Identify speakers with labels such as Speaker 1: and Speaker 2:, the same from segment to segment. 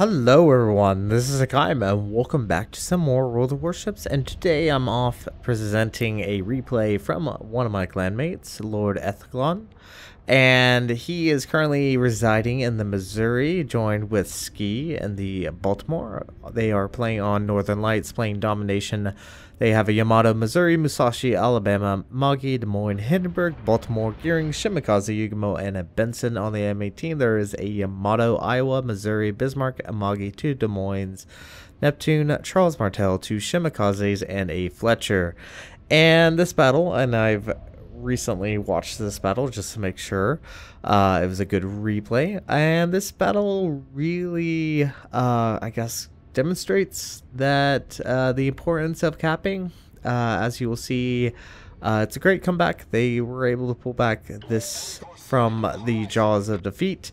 Speaker 1: Hello everyone, this is Hakaym and welcome back to some more World of Warships, and today I'm off presenting a replay from one of my clanmates, Lord Ethlon, and he is currently residing in the Missouri, joined with Ski in the Baltimore. They are playing on Northern Lights, playing Domination. They have a Yamato, Missouri, Musashi, Alabama, Magi, Des Moines, Hindenburg, Baltimore, Gearing, Shimakaze, Yugamo, and a Benson on the M18. There is a Yamato, Iowa, Missouri, Bismarck, Amagi, 2 Des Moines, Neptune, Charles Martel, 2 Shimikazes, and a Fletcher. And this battle, and I've recently watched this battle just to make sure it was a good replay, and this battle really I guess demonstrates that the importance of capping. As you will see, it's a great comeback. They were able to pull back this from the jaws of defeat.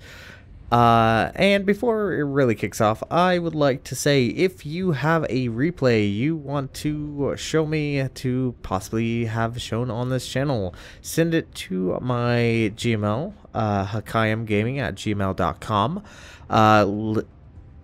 Speaker 1: And before it really kicks off, I would like to say, if you have a replay you want to show me to possibly have shown on this channel, send it to my Gmail, hakaymgaming@gmail.com.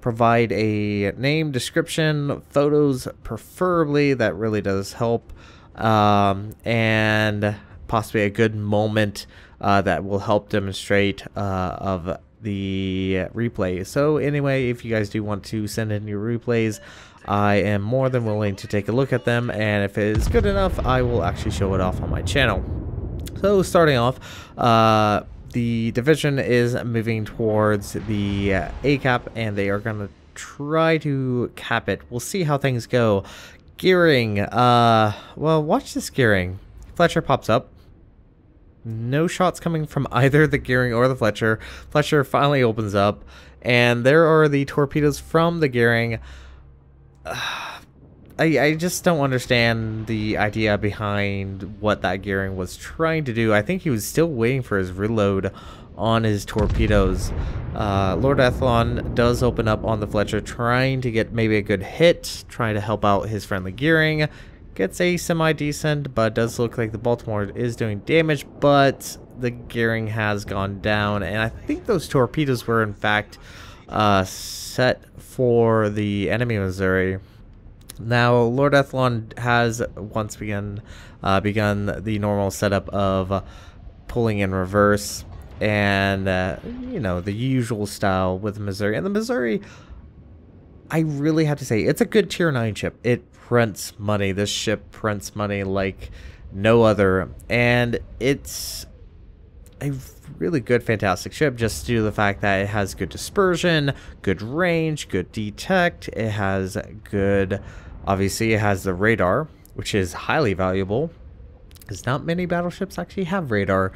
Speaker 1: Provide a name, description, photos preferably. That really does help. And possibly a good moment that will help demonstrate of the replay. So anyway, if you guys do want to send in your replays, I am more than willing to take a look at them, and if it is good enough, I will actually show it off on my channel. So starting off, the division is moving towards the A cap, and they are going to try to cap it. We'll see how things go. Gearing, well, watch this gearing. Fletcher pops up. No shots coming from either the gearing or the Fletcher. Fletcher finally opens up, and there are the torpedoes from the gearing. I just don't understand the idea behind what that gearing was trying to do. I think he was still waiting for his reload on his torpedoes. Lord Ethlon does open up on the Fletcher, trying to get maybe a good hit, trying to help out his friendly gearing. Gets a semi-decent, but does look like the Baltimore is doing damage, but the gearing has gone down, and I think those torpedoes were in fact set for the enemy Missouri. Now, Lord Ethlon has once begun the normal setup of pulling in reverse, and you know, the usual style with Missouri. And the Missouri, I really have to say, it's a good tier 9 ship. It prints money. This ship prints money like no other, and it's a really good, fantastic ship just due to the fact that it has good dispersion, good range, good detect. It has good, obviously it has the radar, which is highly valuable because not many battleships actually have radar.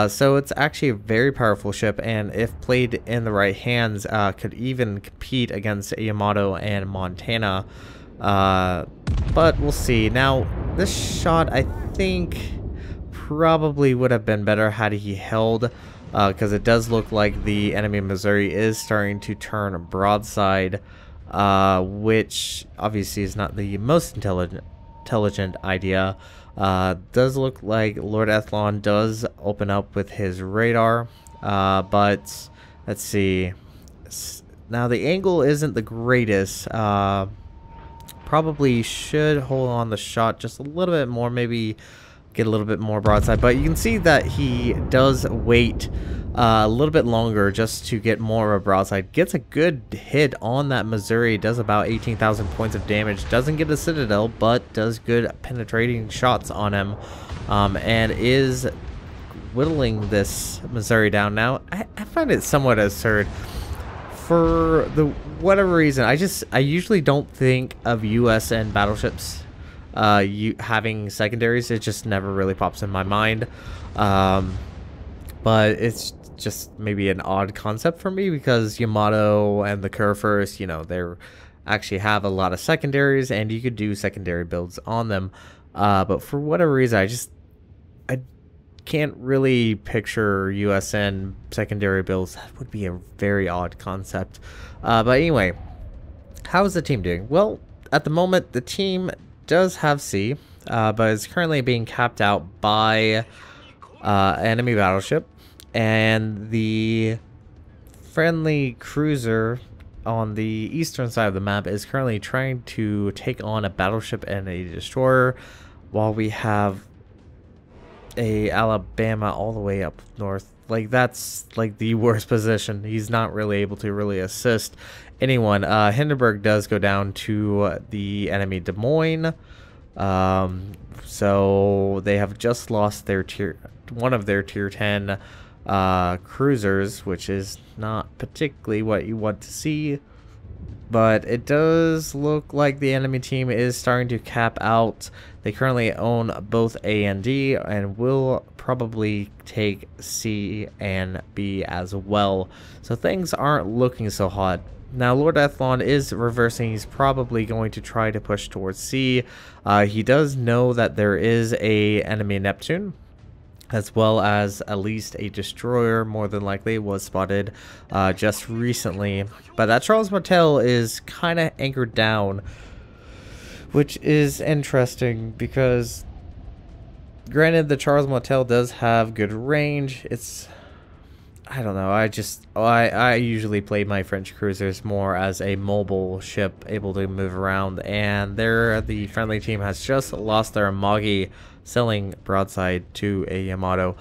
Speaker 1: So it's actually a very powerful ship, and if played in the right hands, could even compete against a Yamato and Montana. But we'll see. Now, this shot, I think, probably would have been better had he held, because it does look like the enemy Missouri is starting to turn broadside, which obviously is not the most intelligent idea. Does look like Lord Ethlon does open up with his radar, but let's see. Now, the angle isn't the greatest. Probably should hold on the shot just a little bit more, maybe get a little bit more broadside, but you can see that he does wait a little bit longer just to get more of a broadside. Gets a good hit on that Missouri, does about 18,000 points of damage, doesn't get a Citadel, but does good penetrating shots on him, and is whittling this Missouri down. Now, I find it somewhat absurd. For the whatever reason, I usually don't think of USN battleships having secondaries. It just never really pops in my mind. But it's just maybe an odd concept for me, because Yamato and the Kurfürst, you know, they actually have a lot of secondaries, and you could do secondary builds on them. But for whatever reason, I can't really picture USN secondary builds. That would be a very odd concept. But anyway, how is the team doing? Well, at the moment, the team does have C, but is currently being capped out by enemy battleship, and the friendly cruiser on the eastern side of the map is currently trying to take on a battleship and a destroyer, while we have a Alabama all the way up north. Like, that's like the worst position. He's not really able to really assist anyone. Hindenburg does go down to the enemy Des Moines. So they have just lost their one of their tier 10 cruisers, which is not particularly what you want to see. But it does look like the enemy team is starting to cap out. They currently own both A and D and will probably take C and B as well. So things aren't looking so hot. Now Lord Athlon is reversing. He's probably going to try to push towards C. He does know that there is a enemy Neptune, as well as at least a destroyer, more than likely, was spotted just recently. But that Charles Martel is kind of anchored down, which is interesting because, granted, the Charles Martel does have good range. I don't know, I usually play my French cruisers more as a mobile ship able to move around, and the friendly team has just lost their Amagi, selling broadside to a Yamato.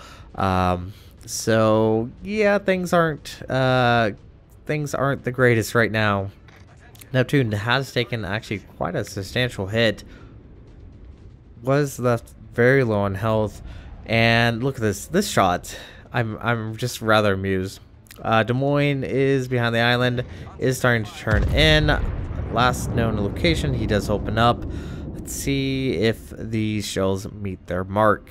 Speaker 1: So yeah, things aren't the greatest right now. Neptune has taken actually quite a substantial hit, was left very low on health, and look at this shot. I'm just rather amused. Des Moines is behind the island, is starting to turn in. Last known location, he does open up. Let's see if these shells meet their mark.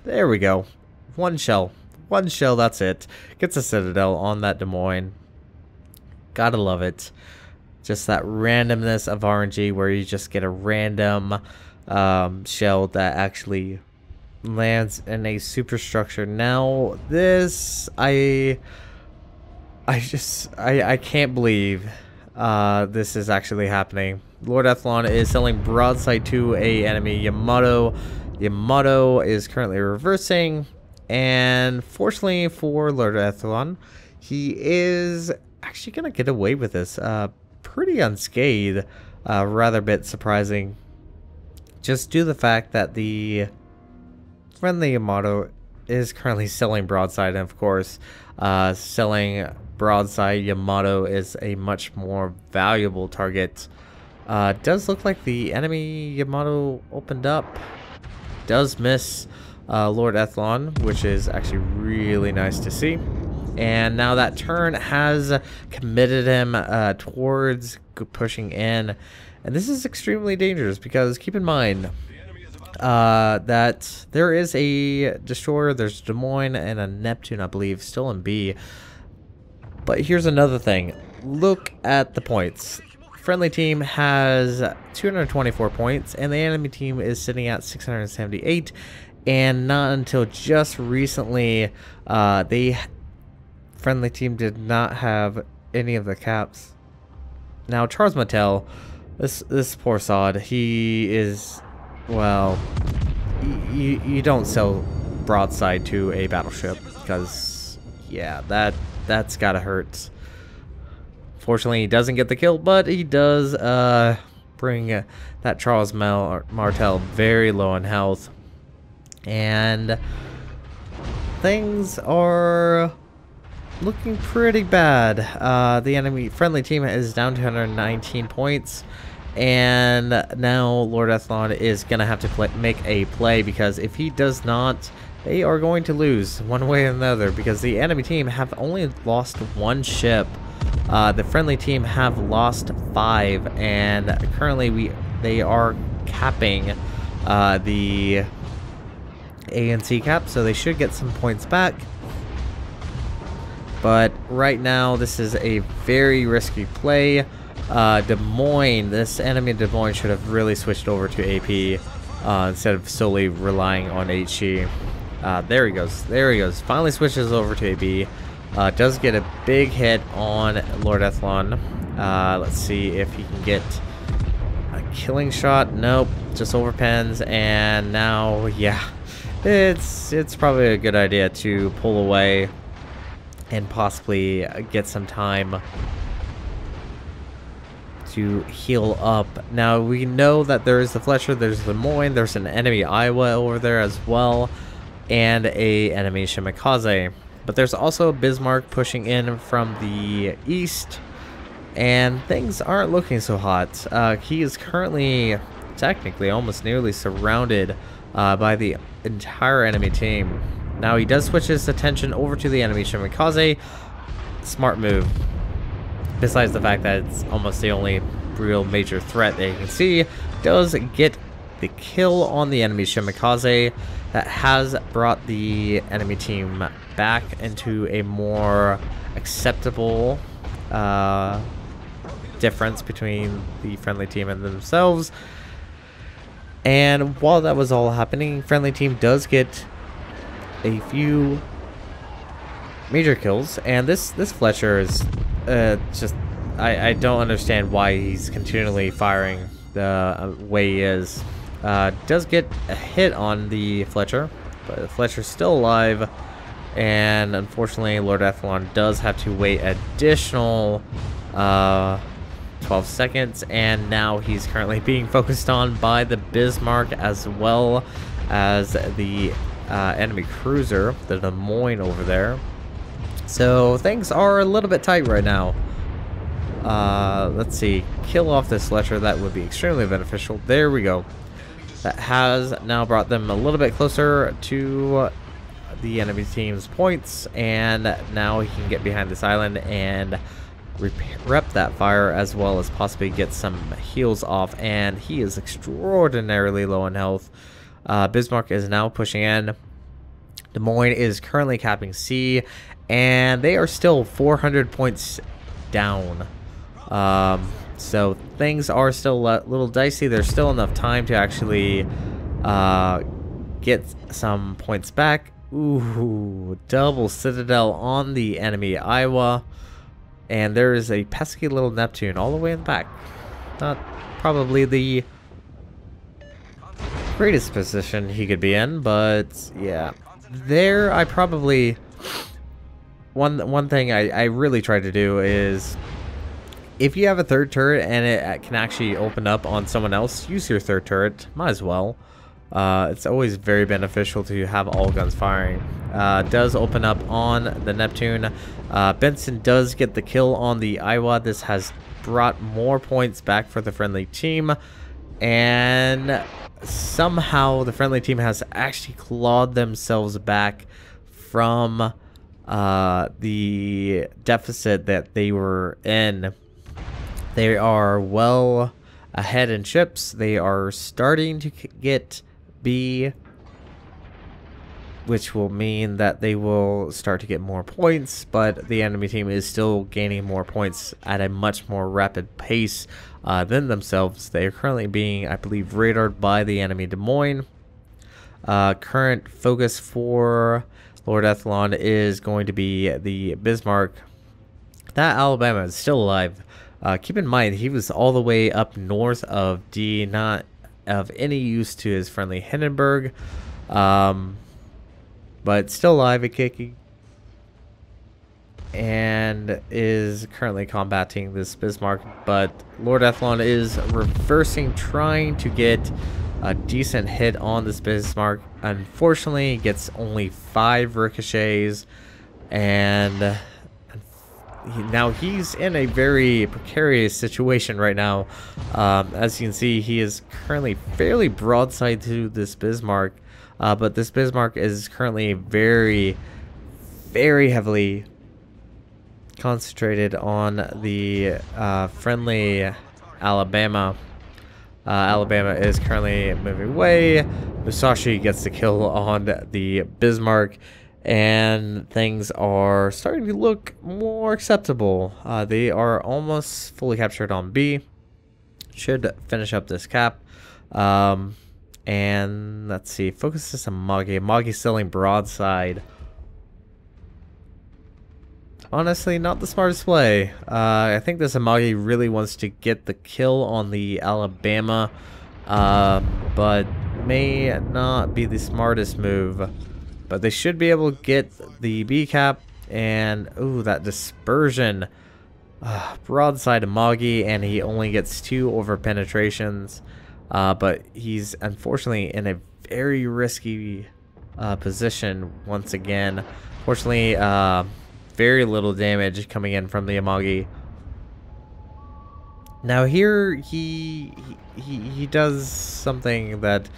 Speaker 1: There we go. One shell, that's it. Gets a Citadel on that Des Moines. Gotta love it. Just that randomness of RNG where you just get a random shell that actually lands in a superstructure. Now this, I can't believe this is actually happening. Lord Athlon is selling broadside to a enemy Yamato. Yamato is currently reversing, and fortunately for Lord Athlon, he is actually gonna get away with this pretty unscathed. Rather bit surprising, just due to the fact that the friendly Yamato is currently selling broadside, and of course selling broadside Yamato is a much more valuable target. Does look like the enemy Yamato opened up, does miss Lord Athlon, which is actually really nice to see. And now that turn has committed him towards pushing in, and this is extremely dangerous because keep in mind that there is a destroyer, there's Des Moines and a Neptune, I believe, still in B. But here's another thing. Look at the points. Friendly team has 224 points, and the enemy team is sitting at 678. And not until just recently, friendly team did not have any of the caps. Now Charles Martel, this poor sod, he is, well, you don't sell broadside to a battleship because, yeah, that's gotta hurt. Fortunately, he doesn't get the kill, but he does bring that Charles Martel very low on health, and things are looking pretty bad. The friendly team is down to 119 points. And now Lord Athlon is going to have to make a play, because if he does not, they are going to lose one way or another, because the enemy team have only lost one ship. The friendly team have lost 5, and currently they are capping the A and C cap, so they should get some points back. But right now, this is a very risky play. Des Moines, this enemy Des Moines should have really switched over to AP instead of solely relying on HE. There he goes. Finally switches over to AB. Does get a big hit on Lord Athlon. Let's see if he can get a killing shot. Nope, just overpens. And now, yeah, it's probably a good idea to pull away and possibly get some time to heal up. Now we know that there is the Fletcher, there's the Moyne, there's an enemy Iowa over there as well, and a enemy Shimikaze. But there's also Bismarck pushing in from the east, and things aren't looking so hot. He is currently technically almost nearly surrounded by the entire enemy team. Now he does switch his attention over to the enemy Shimikaze. Smart move. Besides the fact that it's almost the only real major threat that you can see, does get the kill on the enemy Shimikaze. That has brought the enemy team back into a more acceptable difference between the friendly team and themselves. And while that was all happening, friendly team does get a few major kills, and this Fletcher is just I don't understand why he's continually firing the way he is. Does get a hit on the Fletcher, but the Fletcher's still alive, and unfortunately Lord Athlon does have to wait additional 12 seconds, and now he's currently being focused on by the Bismarck as well as the enemy cruiser, the Des Moines over there. So things are a little bit tight right now. Let's see, kill off this Fletcher, that would be extremely beneficial. There we go. That has now brought them a little bit closer to the enemy team's points, and now he can get behind this island and rep that fire, as well as possibly get some heals off, and he is extraordinarily low in health. Bismarck is now pushing in. Des Moines is currently capping C, and they are still 400 points down. So things are still a little dicey. There's still enough time to actually get some points back. Ooh, double Citadel on the enemy Iowa. And there is a pesky little Neptune all the way in the back. Not probably the greatest position he could be in, but yeah. There, I probably... One thing I really try to do is, if you have a third turret and it can actually open up on someone else, use your third turret. Might as well. It's always very beneficial to have all guns firing. Does open up on the Neptune. Benson does get the kill on the Iowa. This has brought more points back for the friendly team, and somehow the friendly team has actually clawed themselves back from the deficit that they were in. They are well ahead in ships. They are starting to get B, which will mean that they will start to get more points, but the enemy team is still gaining more points at a much more rapid pace than themselves. They are currently being, I believe, radared by the enemy Des Moines. Current focus for Lord Athlon is going to be the Bismarck. That Alabama is still alive. Keep in mind, he was all the way up north of D, not of any use to his friendly Hindenburg. But still alive, a kicking, and is currently combating this Bismarck. But Lord Athlon is reversing, trying to get a decent hit on this Bismarck. Unfortunately, gets only 5 ricochets, and now he's in a very precarious situation right now. As you can see, he is currently fairly broadside to this Bismarck. But this Bismarck is currently very, very heavily concentrated on the friendly Alabama. Alabama is currently moving away. Musashi gets the kill on the Bismarck, and things are starting to look more acceptable. They are almost fully captured on B. Should finish up this cap. And let's see, focus this on Moggy. Moggy selling broadside. Honestly, not the smartest play. I think this Amagi really wants to get the kill on the Alabama, but may not be the smartest move. But they should be able to get the B cap. And, ooh, that dispersion. Broadside to Moggy, and he only gets 2 over penetrations. But he's unfortunately in a very risky position once again. Fortunately, very little damage coming in from the Amagi. Now here he does something that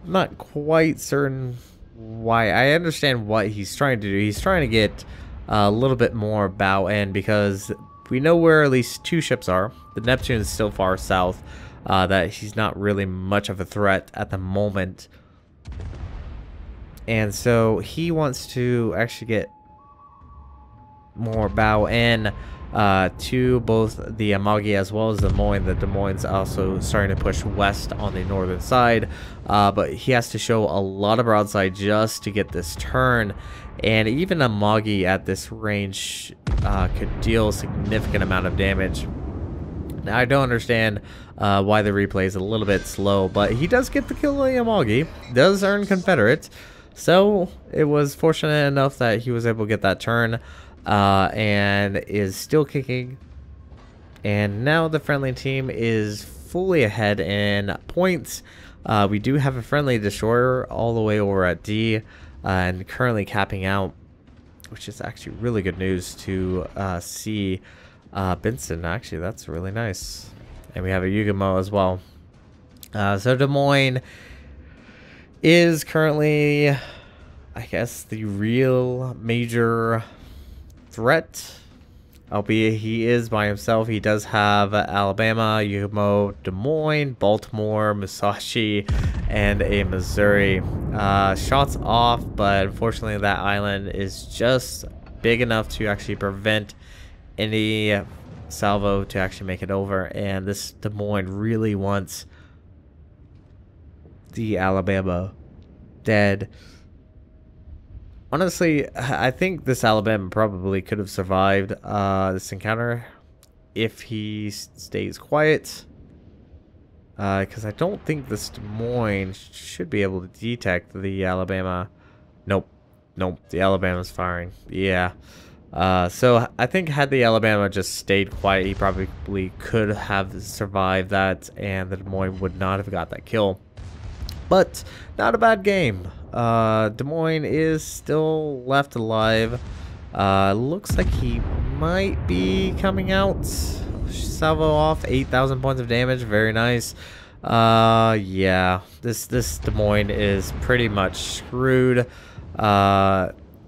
Speaker 1: I'm not quite certain why. I understand what he's trying to do. He's trying to get a little bit more bow in, because we know where at least 2 ships are. The Neptune is still far south. That he's not really much of a threat at the moment. And so he wants to actually get more bow in to both the Amagi as well as the Des Moines. The Des Moines also starting to push west on the northern side. But he has to show a lot of broadside just to get this turn. And even Amagi at this range could deal a significant amount of damage. Now, I don't understand why the replay is a little bit slow, but he does get the kill on Amagi, does earn Confederate, so it was fortunate enough that he was able to get that turn, and is still kicking. And now the friendly team is fully ahead in points. We do have a friendly destroyer all the way over at D, and currently capping out, which is actually really good news to see. Benson, actually, that's really nice. And we have a Yugamo as well. So Des Moines is currently, I guess, the real major threat. Albeit he is by himself. He does have Alabama, Yugamo, Des Moines, Baltimore, Musashi, and a Missouri. Shots off, but unfortunately that island is just big enough to actually prevent any salvo to actually make it over, and this Des Moines really wants the Alabama dead. Honestly, I think this Alabama probably could have survived this encounter if he stays quiet, because I don't think this Des Moines should be able to detect the Alabama. Nope, the Alabama's firing. Yeah. So I think had the Alabama just stayed quiet, he probably could have survived that, and the Des Moines would not have got that kill. But not a bad game. Des Moines is still left alive. Looks like he might be coming out. Salvo off, 8,000 points of damage. Very nice. Yeah, this Des Moines is pretty much screwed.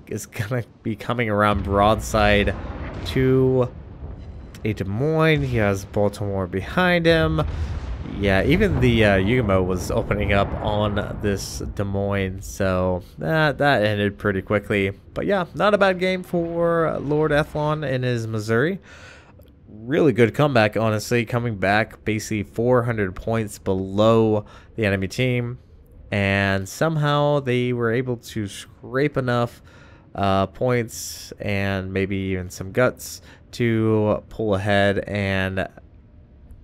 Speaker 1: Is gonna be coming around broadside to a Des Moines. He has Baltimore behind him. Yeah, even the Yugamo was opening up on this Des Moines, so that ended pretty quickly. But yeah, not a bad game for Lord Ethlon in his Missouri. Really good comeback, honestly, coming back basically 400 points below the enemy team, and somehow they were able to scrape enough points and maybe even some guts to pull ahead and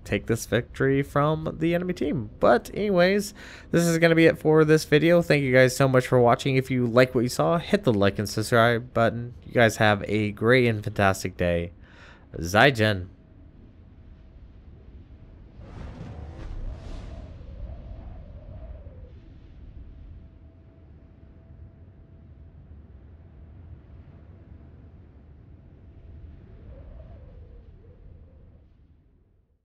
Speaker 1: take this victory from the enemy team. But anyways, this is going to be it for this video. Thank you guys so much for watching. If you like what you saw, hit the like and subscribe button. You guys have a great and fantastic day. Zaijian.